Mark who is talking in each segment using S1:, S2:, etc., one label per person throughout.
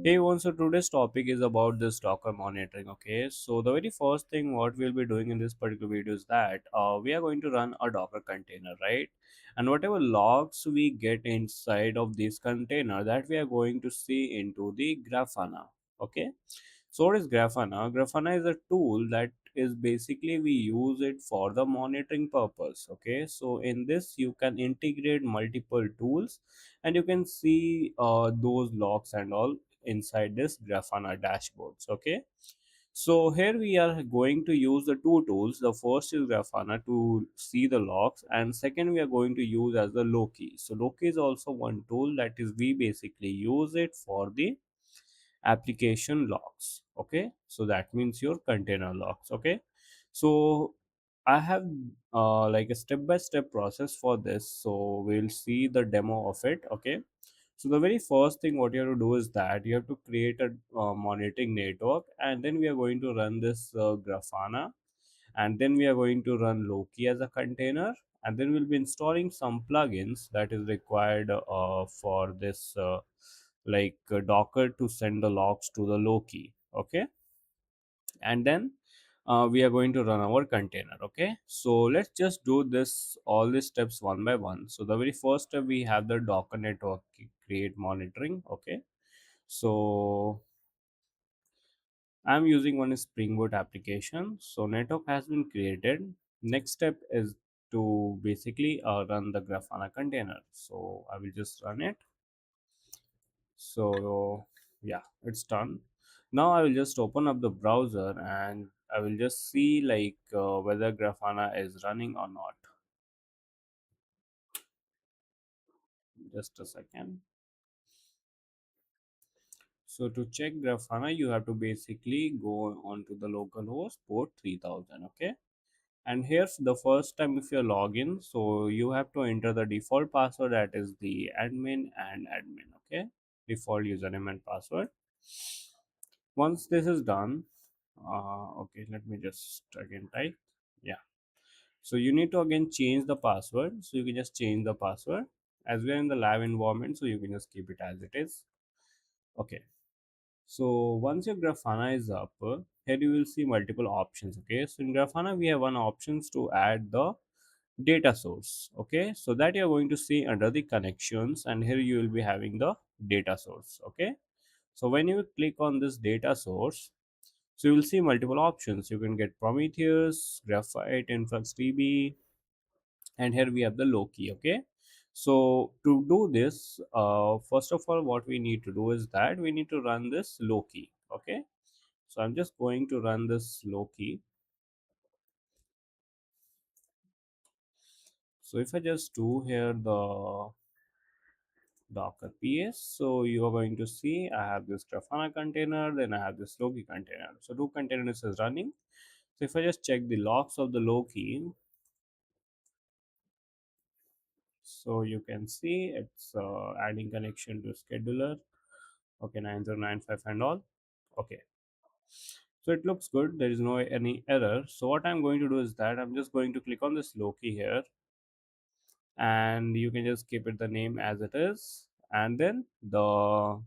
S1: Hey, so today's topic is about this Docker monitoring. Okay, so the very first thing what we'll be doing in this particular video is that we are going to run a Docker container, right? And whatever logs we get inside of this container, that we are going to see into the Grafana. Okay, so what is Grafana? Grafana is a tool that is basically we use it for the monitoring purpose. Okay, so in this you can integrate multiple tools and you can see those logs and all inside this Grafana dashboards. Okay, so here we are going to use the two tools. The first is Grafana to see the logs, and second we are going to use as the Loki. So Loki is also one tool that is we basically use it for the application logs. Okay, so that means your container logs. Okay, so I have like a step by step process for this, so we'll see the demo of it. Okay, so the very first thing what you have to do is that you have to create a monitoring network, and then we are going to run this Grafana, and then we are going to run Loki as a container, and then we'll be installing some plugins that is required for this Docker to send the logs to the Loki. Okay, and then we are going to run our container. Okay, so let's just do this all these steps one by one. So the very first step, we have the Docker network create monitoring. Okay, so I'm using one Spring Boot application. So network has been created. Next step is to basically run the Grafana container. So I will just run it. So yeah, it's done. Now I will just open up the browser and I will just see whether Grafana is running or not. Just a second. So to check Grafana, you have to basically go onto the localhost port 3000. Okay, and here's the first time if you log in, so you have to enter the default password, that is the admin and admin. Okay, default username and password. Once this is done, okay, let me just again type. Yeah, so you need to again change the password, so you can just change the password as we're in the live environment, so you can just keep it as it is. Okay, so once your Grafana is up, here you will see multiple options. Okay, so in Grafana we have one options to add the data source. Okay, so that you are going to see under the connections, and here you will be having the data source. Okay, so when you click on this data source, so you will see multiple options. You can get Prometheus, Graphite, InfluxDB, and here we have the Loki. Okay, so to do this, first of all, what we need to do is that we need to run this Loki. Okay, so I'm just going to run this Loki. So if I just do here the Docker PS, so you are going to see I have this Grafana container, then I have this Loki container. So two containers is running. So if I just check the logs of the Loki, so you can see it's adding connection to scheduler. Okay, 9095 and all. Okay, so it looks good. There is no any error. So what I'm going to do is that I'm just going to click on this Loki here, and you can just keep it the name as it is, and then the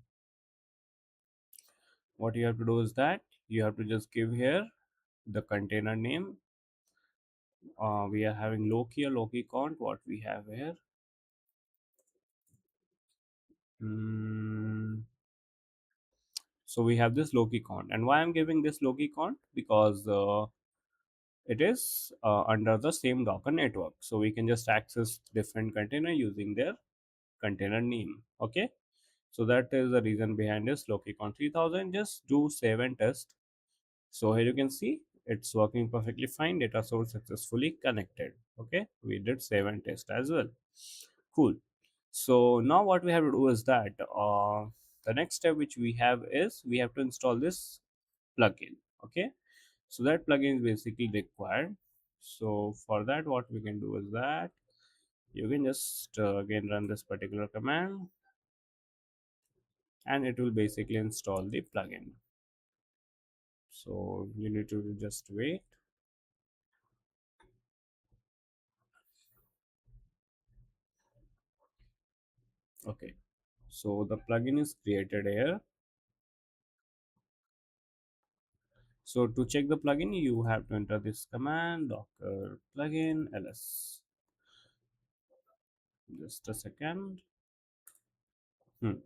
S1: what you have to do is that you have to just give here the container name. We are having Loki or Loki count. What we have here. Mm, so we have this Loki count, and why I'm giving this Loki count, because it is under the same Docker network, so we can just access different container using their container name. Okay, so that is the reason behind this Loki count 3000. Just do save and test. So here you can see it's working perfectly fine. Data source successfully connected. Okay, we did save and test as well. Cool. So now what we have to do is that the next step which we have is we have to install this plugin. Okay, so that plugin is basically required. So for that, what we can do is that you can just again run this particular command, and it will basically install the plugin. So you need to just wait. Okay, so the plugin is created here. So to check the plugin, you have to enter this command docker plugin ls. Just a second.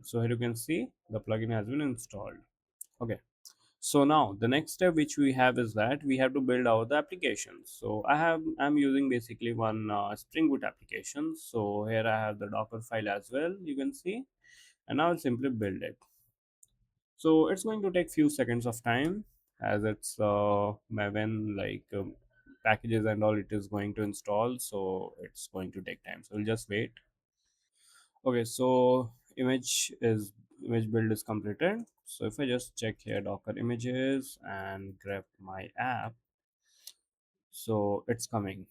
S1: So here you can see the plugin has been installed. Okay. So now the next step which we have is that we have to build out the application. So I'm using basically one Spring Boot application. So here I have the Docker file as well. You can see, and now I'll simply build it. So it's going to take few seconds of time as it's Maven packages and all it is going to install. So it's going to take time. So we'll just wait. Okay, so image build is completed. So if I just check here Docker images and grab my app, so it's coming.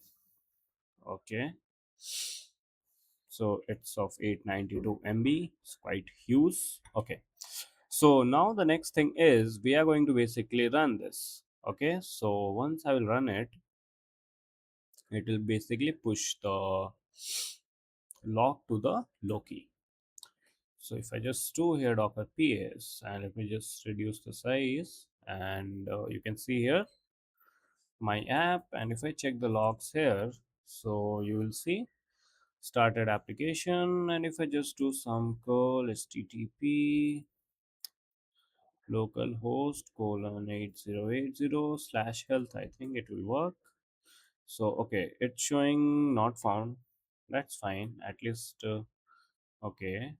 S1: Okay, so it's of 892 MB. It's quite huge. Okay, so now the next thing is we are going to basically run this. Okay, so once I will run it, it will basically push the log to the Loki. So if I just do here docker ps and let me just reduce the size, and you can see here my app, and if I check the logs here, so you will see started application, and if I just do some curl http localhost colon 8080 slash health, I think it will work. So okay, it's showing not found. That's fine, at least okay.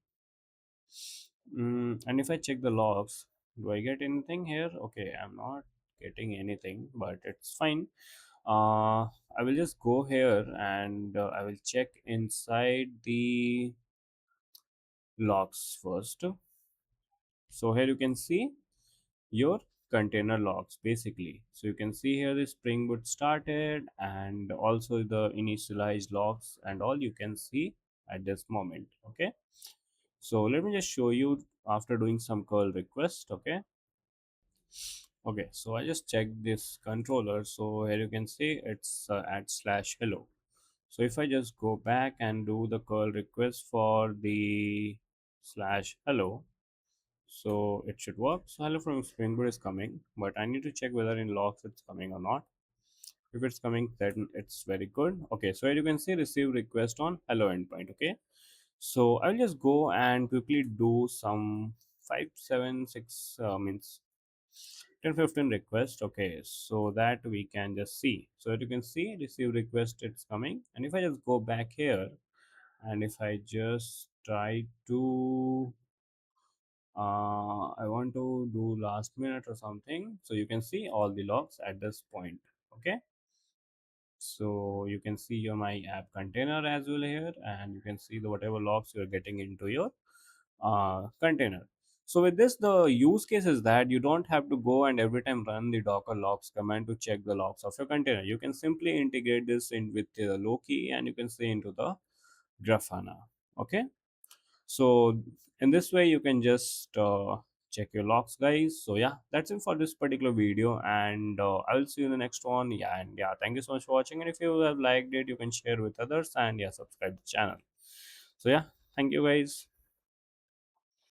S1: And if I check the logs, do I get anything here? Okay, I'm not getting anything, but it's fine. I will just go here and I will check inside the logs first. So here you can see your container logs basically. So you can see here the Spring Boot started and also the initialized logs and all you can see at this moment. Okay. So let me just show you after doing some curl request. Okay. Okay, so I just checked this controller. So here you can see it's at slash hello. So if I just go back and do the curl request for the slash hello, so it should work. So hello from Spring Boot is coming, but I need to check whether in logs it's coming or not. If it's coming, then it's very good. Okay, so here you can see receive request on hello endpoint. Okay, so I'll just go and quickly do some 576 means 10-15 request. Okay, so that we can just see. So you can see receive request it's coming, and if I just go back here and if I just try to I want to do last minute or something, so you can see all the logs at this point. Okay, so you can see your my app container as well here, and you can see the whatever logs you're getting into your container. So with this, the use case is that you don't have to go and every time run the docker logs command to check the logs of your container. You can simply integrate this in with the Loki, and you can say into the Grafana. Okay, so in this way you can just check your logs, guys. So yeah, that's it for this particular video, and I will see you in the next one. Yeah, and yeah, thank you so much for watching, and if you have liked it, you can share with others, and yeah, subscribe the channel. So yeah, thank you guys.